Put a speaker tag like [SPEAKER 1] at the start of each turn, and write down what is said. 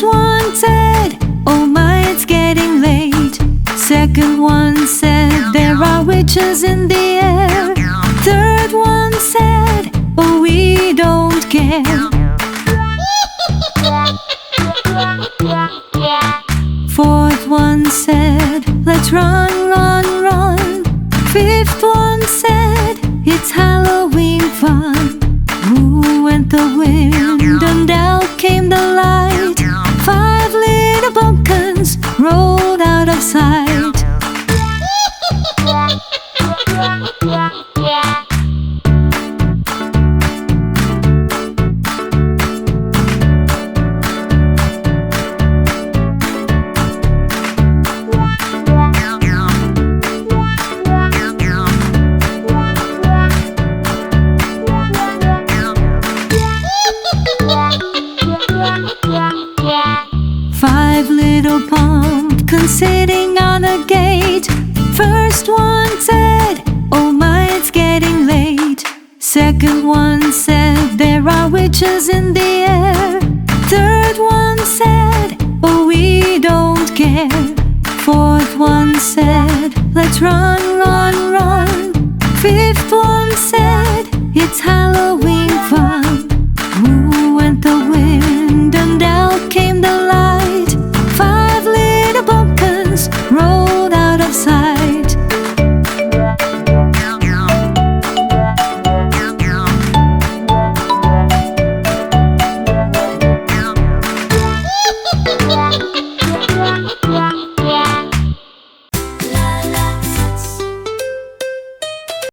[SPEAKER 1] First one said, "Oh my, it's getting late." Second one said, "There are witches in the air." Third one said, "Oh, we don't care." Fourth one said, "Let's run, run, run." Fifth one said, "It's Halloween fun." Who went the wind and out came the light. 5 little pumpkins rolled out of sight. Five little pumpkins sitting on a gate. First one said, "Oh my, it's getting late." Second one said, "There are witches in the air." Third one said, "Oh, we don't care." Fourth one said, "Let's run,